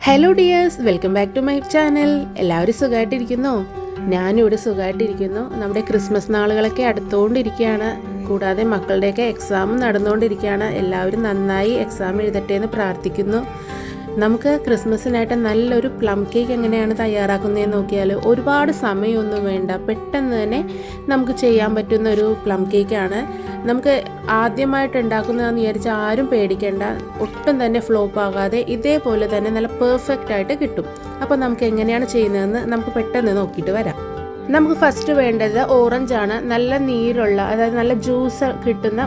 Hello dears, welcome back to my channel. എല്ലാവരും സുഖമായിട്ടിരിക്കുന്നോ? ഞാനിവിടെ സുഖമായിട്ടിരിക്കുന്നു. നമ്മുടെ ക്രിസ്മസ് നാളുകളൊക്കെ അടുത്തുകൊണ്ടിരിക്കുകയാണ്. കൂടാതെ മക്കളുടെയൊക്കെ എക്സാം നടന്നുകൊണ്ടിരിക്കുകയാണ്. എല്ലാവരും നന്നായി എക്സാം എഴുതട്ടെ എന്ന് പ്രാർത്ഥിക്കുന്നു. നമുക്ക് ക്രിസ്മസിനായിട്ട് നല്ലൊരു പ്ലം കേക്ക് എങ്ങനെയാണ് തയ്യാറാക്കുന്നതെന്ന് നോക്കിയാൽ ഒരുപാട് സമയമൊന്നും വേണ്ട, പെട്ടെന്ന് തന്നെ നമുക്ക് ചെയ്യാൻ പറ്റുന്ന ഒരു പ്ലം കേക്കാണ്. നമുക്ക് ആദ്യമായിട്ട് ഉണ്ടാക്കുന്നതെന്ന് വിചാരിച്ചാൽ ആരും പേടിക്കേണ്ട, ഒട്ടും തന്നെ ഫ്ലോപ്പ് ആകാതെ ഇതേപോലെ തന്നെ നല്ല പെർഫെക്റ്റ് ആയിട്ട് കിട്ടും. അപ്പോൾ നമുക്ക് എങ്ങനെയാണ് ചെയ്യുന്നതെന്ന് നമുക്ക് പെട്ടെന്ന് നോക്കിയിട്ട് വരാം. നമുക്ക് ഫസ്റ്റ് വേണ്ടത് ഓറഞ്ചാണ്. നല്ല നീരുള്ള, അതായത് നല്ല ജ്യൂസ് കിട്ടുന്ന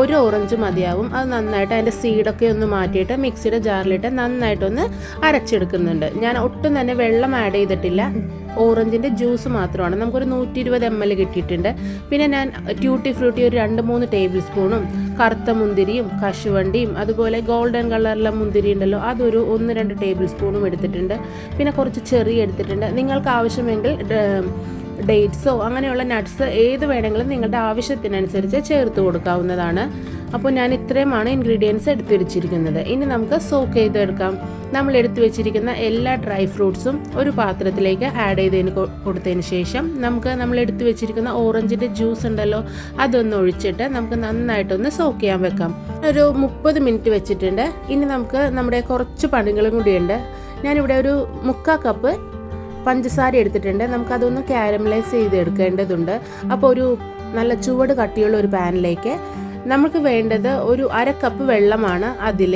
ഒരു ഓറഞ്ച് മതിയാവും. അത് നന്നായിട്ട് അതിൻ്റെ സീഡൊക്കെ ഒന്ന് മാറ്റിയിട്ട് മിക്സിയുടെ ജാറിലിട്ട് നന്നായിട്ടൊന്ന് അരച്ചെടുക്കുന്നുണ്ട്. ഞാൻ ഒട്ടും തന്നെ വെള്ളം ആഡ് ചെയ്തിട്ടില്ല, ഓറഞ്ചിൻ്റെ ജ്യൂസ് മാത്രമാണ്. നമുക്കൊരു 120 ml കിട്ടിയിട്ടുണ്ട്. പിന്നെ ഞാൻ ട്യൂട്ടി ഫ്രൂട്ടി ഒരു 2-3 ടേബിൾ സ്പൂണും കറുത്ത മുന്തിരിയും കശുവണ്ടിയും അതുപോലെ ഗോൾഡൻ കളറിലെ മുന്തിരി ഉണ്ടല്ലോ, അതൊരു 1-2 ടേബിൾ സ്പൂണും എടുത്തിട്ടുണ്ട്. പിന്നെ കുറച്ച് ചെറി എടുത്തിട്ടുണ്ട്. നിങ്ങൾക്ക് ആവശ്യമെങ്കിൽ ഡേറ്റ്സോ അങ്ങനെയുള്ള നട്ട്സ് ഏത് വേണമെങ്കിലും നിങ്ങളുടെ ആവശ്യത്തിനനുസരിച്ച് ചേർത്ത് കൊടുക്കാവുന്നതാണ്. അപ്പോൾ ഞാൻ ഇത്രയുമാണ് ഇൻഗ്രീഡിയൻസ് എടുത്തു വെച്ചിരിക്കുന്നത്. ഇനി നമുക്ക് സോക്ക് ചെയ്തെടുക്കാം. നമ്മൾ എടുത്തു വെച്ചിരിക്കുന്ന എല്ലാ ഡ്രൈ ഫ്രൂട്ട്സും ഒരു പാത്രത്തിലേക്ക് ആഡ് കൊടുത്തതിന് ശേഷം നമ്മൾ എടുത്തു വെച്ചിരിക്കുന്ന ഓറഞ്ചിൻ്റെ ജ്യൂസ് ഉണ്ടല്ലോ, അതൊന്ന് ഒഴിച്ചിട്ട് നമുക്ക് നന്നായിട്ടൊന്ന് സോക്ക് ചെയ്യാൻ വെക്കാം. ഒരു 30 മിനിറ്റ് വെച്ചിട്ടുണ്ട്. ഇനി നമുക്ക് നമ്മുടെ കുറച്ച് പണികളും കൂടിയുണ്ട്. ഞാനിവിടെ ഒരു 3/4 കപ്പ് പഞ്ചസാര എടുത്തിട്ടുണ്ട്. നമുക്കതൊന്ന് കാരമലൈസ് ചെയ്തെടുക്കേണ്ടതുണ്ട്. അപ്പോൾ ഒരു നല്ല ചുവട് കട്ടിയുള്ള ഒരു പാനിലേക്ക് നമുക്ക് വേണ്ടത് ഒരു 1/2 കപ്പ് വെള്ളമാണ്. അതിൽ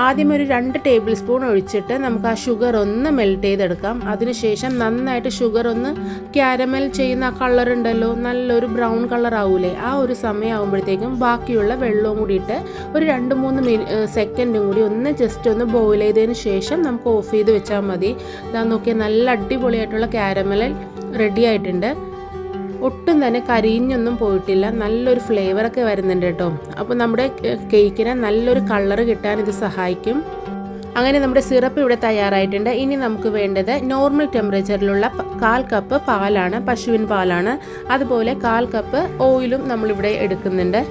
ആദ്യം ഒരു 2 ടേബിൾ സ്പൂൺ ഒഴിച്ചിട്ട് നമുക്ക് ആ ഷുഗർ ഒന്ന് മെൽറ്റ് ചെയ്തെടുക്കാം. അതിനുശേഷം നന്നായിട്ട് ഷുഗർ ഒന്ന് കാരമൽ ചെയ്യുന്ന ആ കളർ ഉണ്ടല്ലോ, നല്ലൊരു ബ്രൗൺ കളർ ആവൂലേ, ആ ഒരു സമയമാകുമ്പോഴത്തേക്കും ബാക്കിയുള്ള വെള്ളവും കൂടിയിട്ട് ഒരു 2-3 സെക്കൻഡും കൂടി ഒന്ന് ജസ്റ്റ് ഒന്ന് ബോയിൽ ചെയ്തതിന് ശേഷം നമുക്ക് ഓഫ് ചെയ്ത് വെച്ചാൽ മതി. ഇതാ നോക്കിയാൽ നല്ല അടിപൊളിയായിട്ടുള്ള കാരമൽ റെഡി ആയിട്ടുണ്ട്. ഒട്ടും തന്നെ കരിഞ്ഞൊന്നും പോയിട്ടില്ല, നല്ലൊരു ഫ്ലേവറൊക്കെ വരുന്നുണ്ട് കേട്ടോ. അപ്പോൾ നമ്മുടെ കേക്കിന് നല്ലൊരു കളറ് കിട്ടാൻ ഇത് സഹായിക്കും. അങ്ങനെ നമ്മുടെ സിറപ്പ് ഇവിടെ തയ്യാറായിട്ടുണ്ട്. ഇനി നമുക്ക് വേണ്ടത് നോർമൽ ടെമ്പറേച്ചറിലുള്ള 1/4 കപ്പ് പാലാണ്, പശുവിൻ പാലാണ്. അതുപോലെ 1/4 കപ്പ് ഓയിലും നമ്മളിവിടെ എടുക്കുന്നുണ്ട്.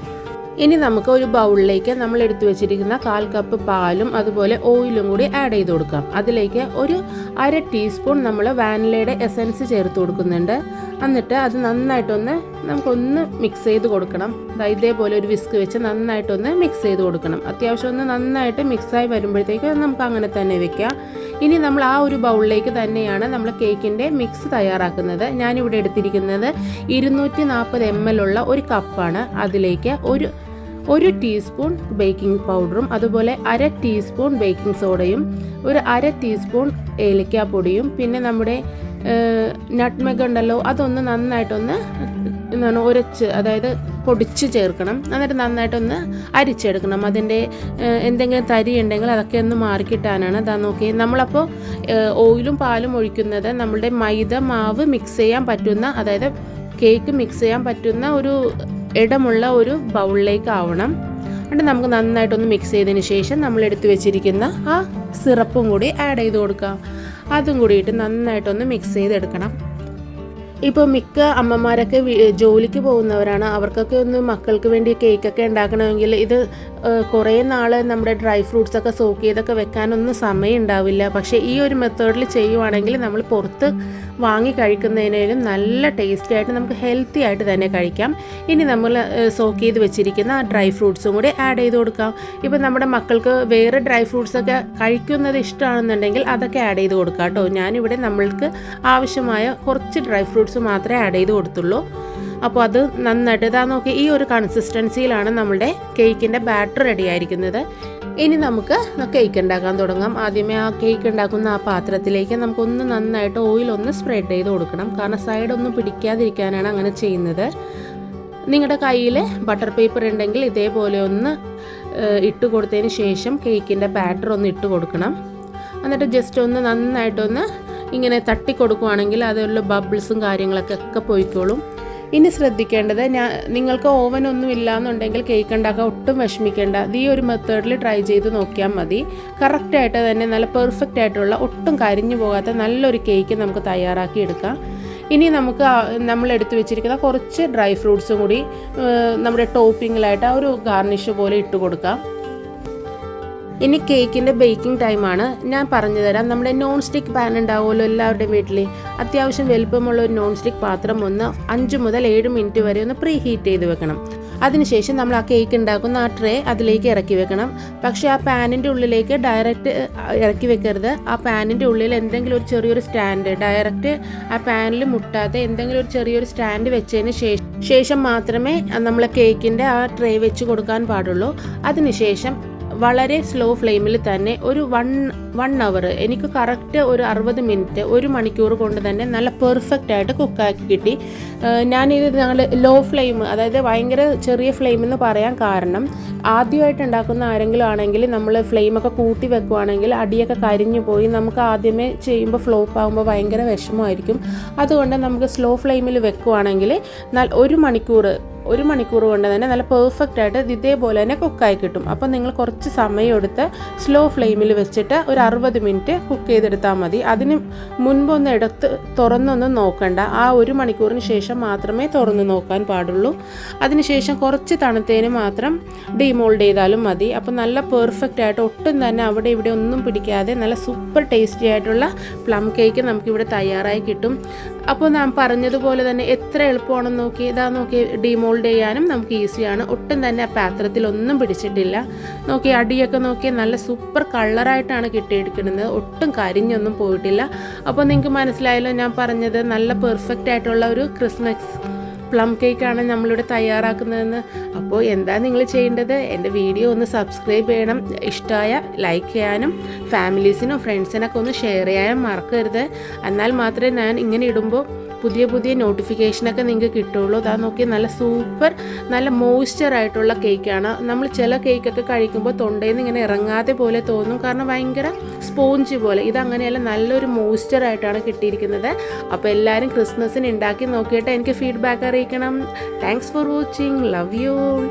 ഇനി നമുക്ക് ഒരു ബൗളിലേക്ക് നമ്മൾ എടുത്തു വെച്ചിരിക്കുന്ന 1/4 കപ്പ് പാലും അതുപോലെ ഓയിലും കൂടി ആഡ് ചെയ്ത് കൊടുക്കാം. അതിലേക്ക് ഒരു 1/2 ടീസ്പൂൺ നമ്മൾ വാനിലയുടെ എസൻസ് ചേർത്ത് കൊടുക്കുന്നുണ്ട്. എന്നിട്ട് അത് നന്നായിട്ടൊന്ന് നമുക്കൊന്ന് മിക്സ് ചെയ്ത് കൊടുക്കണം. ഇതേപോലെ ഒരു വിസ്ക് വെച്ച് നന്നായിട്ടൊന്ന് മിക്സ് ചെയ്ത് കൊടുക്കണം. അത്യാവശ്യം ഒന്ന് നന്നായിട്ട് മിക്സായി വരുമ്പോഴത്തേക്ക് നമുക്ക് അങ്ങനെ തന്നെ വെക്കാം. ഇനി നമ്മൾ ആ ഒരു ബൗളിലേക്ക് തന്നെയാണ് നമ്മൾ കേക്കിൻ്റെ മിക്സ് തയ്യാറാക്കുന്നത്. ഞാനിവിടെ എടുത്തിരിക്കുന്നത് 240 ml ഉള്ള ഒരു കപ്പാണ്. അതിലേക്ക് ഒരു ടീസ്പൂൺ ബേക്കിംഗ് പൗഡറും അതുപോലെ 1/2 ടീസ്പൂൺ ബേക്കിംഗ് സോഡയും ഒരു 1/2 ടീസ്പൂൺ ഏലക്കാപ്പൊടിയും പിന്നെ നമ്മുടെ നട്ട്മെഗ് ഉണ്ടല്ലോ, അതൊന്ന് നന്നായിട്ടൊന്ന് ഉരച്ച്, അതായത് പൊടിച്ച് ചേർക്കണം. എന്നിട്ട് നന്നായിട്ടൊന്ന് അരിച്ചെടുക്കണം. അതിൻ്റെ എന്തെങ്കിലും തരി ഉണ്ടെങ്കിൽ അതൊക്കെ ഒന്ന് മാറിക്കിട്ടാനാണ്. അതാ നോക്കി, നമ്മളപ്പോൾ ഓയിലും പാലും ഒഴിക്കുന്നത് നമ്മളുടെ മൈദ മാവ് മിക്സ് ചെയ്യാൻ പറ്റുന്ന, അതായത് കേക്ക് മിക്സ് ചെയ്യാൻ പറ്റുന്ന ഒരു ഇടമുള്ള ഒരു ബൗളിലേക്ക് ആവണം. എന്നിട്ട് നമുക്ക് നന്നായിട്ടൊന്ന് മിക്സ് ചെയ്തതിന് ശേഷം നമ്മൾ എടുത്തു വെച്ചിരിക്കുന്ന ആ സിറപ്പും കൂടി ആഡ് ചെയ്ത് കൊടുക്കാം. അതും കൂടിയിട്ട് നന്നായിട്ടൊന്ന് മിക്സ് ചെയ്തെടുക്കണം. ഇപ്പോൾ മിക്ക അമ്മമാരൊക്കെ ജോലിക്ക് പോകുന്നവരാണ്. അവർക്കൊക്കെ ഒന്ന് മക്കൾക്ക് വേണ്ടി കേക്കൊക്കെ ഉണ്ടാക്കണമെങ്കിൽ ഇത് കുറേ നാൾ നമ്മുടെ ഡ്രൈ ഫ്രൂട്ട്സൊക്കെ സോക്ക് ചെയ്തൊക്കെ വെക്കാനൊന്നും സമയം ഉണ്ടാവില്ല. പക്ഷേ ഈ ഒരു മെത്തേഡിൽ ചെയ്യുവാണെങ്കിൽ നമ്മൾ പുറത്ത് വാങ്ങി കഴിക്കുന്നതിനും നല്ല ടേസ്റ്റി ആയിട്ട് നമുക്ക് ഹെൽത്തി ആയിട്ട് തന്നെ കഴിക്കാം. ഇനി നമ്മൾ സോക്ക് ചെയ്ത് വെച്ചിരിക്കുന്ന ഡ്രൈ ഫ്രൂട്ട്സും കൂടി ആഡ് ചെയ്ത് കൊടുക്കാം. ഇപ്പോൾ നമ്മുടെ മക്കൾക്ക് വേറെ ഡ്രൈ ഫ്രൂട്ട്സൊക്കെ കഴിക്കുന്നത് ഇഷ്ടമാണെന്നുണ്ടെങ്കിൽ അതൊക്കെ ആഡ് ചെയ്ത് കൊടുക്കാം കേട്ടോ. ഞാനിവിടെ നമ്മൾക്ക് ആവശ്യമായ കുറച്ച് ഡ്രൈ ഫ്രൂട്ട്സ് മാത്രമേ ആഡ് ചെയ്ത് കൊടുത്തുള്ളൂ. അപ്പോൾ അത് നന്നായിട്ട് ഇതാ നോക്കി, ഈ ഒരു കൺസിസ്റ്റൻസിയിലാണ് നമ്മുടെ കേക്കിൻ്റെ ബാറ്റർ റെഡി ആയിരിക്കുന്നത്. ഇനി നമുക്ക് കേക്ക് ഉണ്ടാക്കാൻ തുടങ്ങാം. ആദ്യമേ ആ കേക്ക് ഉണ്ടാക്കുന്ന ആ പാത്രത്തിലേക്ക് നമുക്കൊന്ന് നന്നായിട്ട് ഓയിലൊന്ന് സ്പ്രെഡ് ചെയ്ത് കൊടുക്കണം. കാരണം സൈഡൊന്നും പിടിക്കാതിരിക്കാനാണ് അങ്ങനെ ചെയ്യുന്നത്. നിങ്ങളുടെ കയ്യിൽ ബട്ടർ പേപ്പർ ഉണ്ടെങ്കിൽ ഇതേപോലെ ഒന്ന് ഇട്ട് കൊടുത്തതിന് ശേഷം കേക്കിൻ്റെ ബാറ്റർ ഒന്ന് ഇട്ട് കൊടുക്കണം. എന്നിട്ട് ജസ്റ്റ് ഒന്ന് നന്നായിട്ടൊന്ന് ഇങ്ങനെ തട്ടി കൊടുക്കുകയാണെങ്കിൽ അതിലുള്ള ബബിൾസും കാര്യങ്ങളൊക്കെ പോയിക്കോളും. ഇനി ശ്രദ്ധിക്കേണ്ടത്, നിങ്ങൾക്ക് ഓവനൊന്നും ഇല്ലയെന്നുണ്ടെങ്കിൽ കേക്ക് ഉണ്ടാക്കാൻ ഒട്ടും വിഷമിക്കേണ്ട. ഈ ഒരു മെത്തേഡിൽ ട്രൈ ചെയ്ത് നോക്കിയാൽ മതി. കറക്റ്റായിട്ട് തന്നെ നല്ല പെർഫെക്റ്റ് ആയിട്ടുള്ള, ഒട്ടും കരിഞ്ഞു പോകാത്ത നല്ലൊരു കേക്ക് നമുക്ക് തയ്യാറാക്കി എടുക്കാം. ഇനി നമുക്ക് നമ്മൾ എടുത്തു വെച്ചിരിക്കുന്ന കുറച്ച് ഡ്രൈ ഫ്രൂട്ട്സും കൂടി നമ്മുടെ ടോപ്പിങ്ങിലായിട്ട് ആ ഒരു ഗാർണിഷ് പോലെ ഇട്ട് കൊടുക്കാം. ഇനി കേക്കിൻ്റെ ബേക്കിംഗ് ടൈമാണ്. ഞാൻ പറഞ്ഞു തരാം. നമ്മുടെ നോൺ സ്റ്റിക്ക് പാൻ ഉണ്ടാവുമല്ലോ എല്ലാവരുടെയും വീട്ടിൽ. അത്യാവശ്യം വലുപ്പമുള്ള ഒരു നോൺ സ്റ്റിക്ക് പാത്രം 5 മുതൽ 7 മിനിറ്റ് വരെ ഒന്ന് പ്രീ ഹീറ്റ് ചെയ്ത് വെക്കണം. അതിനുശേഷം നമ്മൾ ആ കേക്ക് ഉണ്ടാക്കുന്ന ആ ട്രേ അതിലേക്ക് ഇറക്കി വെക്കണം. പക്ഷേ ആ പാനിൻ്റെ ഉള്ളിലേക്ക് ഡയറക്റ്റ് ഇറക്കി വെക്കരുത്. ആ പാനിൻ്റെ ഉള്ളിൽ എന്തെങ്കിലും ഒരു ചെറിയൊരു സ്റ്റാൻഡ്, ഡയറക്റ്റ് ആ പാനിൽ മുട്ടാതെ എന്തെങ്കിലും ഒരു ചെറിയൊരു സ്റ്റാൻഡ് വെച്ചതിന് ശേഷം മാത്രമേ നമ്മൾ കേക്കിൻ്റെ ആ ട്രേ വെച്ച് കൊടുക്കാൻ പാടുള്ളൂ. അതിനുശേഷം വളരെ സ്ലോ ഫ്ലെയിമിൽ തന്നെ ഒരു 1 അവർ, എനിക്ക് കറക്റ്റ് ഒരു 60 മിനിറ്റ്, 1 മണിക്കൂർ കൊണ്ട് തന്നെ നല്ല പെർഫെക്റ്റ് ആയിട്ട് കുക്കാക്കി കിട്ടി. ഞാനിത് ഞങ്ങൾ ലോ ഫ്ലെയിം, അതായത് ഭയങ്കര ചെറിയ ഫ്ലെയിം എന്ന് പറയാൻ കാരണം, ആദ്യമായിട്ട് ഉണ്ടാക്കുന്ന ആരെങ്കിലും ആണെങ്കിൽ നമ്മൾ ഫ്ലെയിമൊക്കെ കൂട്ടി വെക്കുവാണെങ്കിൽ അടിയൊക്കെ കരിഞ്ഞു പോയി നമുക്ക് ആദ്യമേ ചെയ്യുമ്പോൾ ഫ്ലോപ്പ് ആകുമ്പോൾ ഭയങ്കര വിഷമമായിരിക്കും. അതുകൊണ്ട് നമുക്ക് സ്ലോ ഫ്ലെയിമിൽ വെക്കുവാണെങ്കിൽ 1 മണിക്കൂർ കൊണ്ട് തന്നെ നല്ല പെർഫെക്റ്റ് ആയിട്ട് ഇതേപോലെ തന്നെ കുക്കായി കിട്ടും. അപ്പോൾ നിങ്ങൾ കുറച്ച് സമയം എടുത്ത് സ്ലോ ഫ്ലെയിമിൽ വെച്ചിട്ട് ഒരു 60 മിനിറ്റ് കുക്ക് ചെയ്തെടുത്താൽ മതി. അതിന് മുൻപൊന്നും എടുത്ത് തുറന്നൊന്നും നോക്കണ്ട. ആ 1 മണിക്കൂറിന് ശേഷം മാത്രമേ തുറന്ന് നോക്കാൻ പാടുള്ളൂ. അതിനുശേഷം കുറച്ച് തണുത്തതിന് മാത്രം ഡീമോൾഡ് ചെയ്താലും മതി. അപ്പോൾ നല്ല പെർഫെക്റ്റ് ആയിട്ട് ഒട്ടും തന്നെ അവിടെ ഇവിടെ ഒന്നും പിടിക്കാതെ നല്ല സൂപ്പർ ടേസ്റ്റി ആയിട്ടുള്ള പ്ലം കേക്ക് നമുക്കിവിടെ തയ്യാറായി കിട്ടും. അപ്പോൾ ഞാൻ പറഞ്ഞതുപോലെ തന്നെ എത്ര എളുപ്പമാണെന്ന് നോക്കി, ഡീമോൾഡ് ചെയ്യാനും നമുക്ക് ഈസിയാണ്. ഒട്ടും തന്നെ ആ പാത്രത്തിലൊന്നും പിടിച്ചിട്ടില്ല. നോക്കി അടിയൊക്കെ നോക്കി നല്ല സൂപ്പർ കളറായിട്ടാണ് കിട്ടിയെടുക്കുന്നത്. ഒട്ടും കരിഞ്ഞൊന്നും പോയിട്ടില്ല. അപ്പോൾ നിങ്ങൾക്ക് മനസ്സിലായല്ലോ ഞാൻ പറഞ്ഞത്, നല്ല പെർഫെക്റ്റ് ആയിട്ടുള്ള ഒരു ക്രിസ്മസ് പ്ലം കേക്കാണ് നമ്മളിവിടെ തയ്യാറാക്കുന്നതെന്ന്. അപ്പോൾ എന്താ നിങ്ങൾ ചെയ്യേണ്ടത്? എൻ്റെ വീഡിയോ ഒന്ന് സബ്സ്ക്രൈബ് ചെയ്യണം, ഇഷ്ടമായ ലൈക്ക് ചെയ്യാനും ഫാമിലീസിനും ഫ്രണ്ട്സിനൊക്കെ ഒന്ന് ഷെയർ ചെയ്യാനും മറക്കരുത്. എന്നാൽ മാത്രമേ ഞാൻ ഇങ്ങനെ ഇടുമ്പോൾ പുതിയ നോട്ടിഫിക്കേഷനൊക്കെ നിങ്ങൾക്ക് കിട്ടുള്ളൂ. അതാ നോക്കി നല്ല സൂപ്പർ, നല്ല മോയ്സ്ചറായിട്ടുള്ള കേക്കാണ്. നമ്മൾ ചില കേക്കൊക്കെ കഴിക്കുമ്പോൾ തൊണ്ടയിൽ നിന്ന് ഇങ്ങനെ ഇറങ്ങാതെ പോലെ തോന്നും, കാരണം ഭയങ്കര സ്പോഞ്ച് പോലെ. ഇതങ്ങനെയല്ല, നല്ലൊരു മോയ്സ്ചറായിട്ടാണ് കിട്ടിയിരിക്കുന്നത്. അപ്പോൾ എല്ലാവരും ക്രിസ്മസിന് ഉണ്ടാക്കി നോക്കിയിട്ട് എനിക്ക് ഫീഡ്ബാക്ക് അറിയിക്കണം. Thanks for watching. Love you all.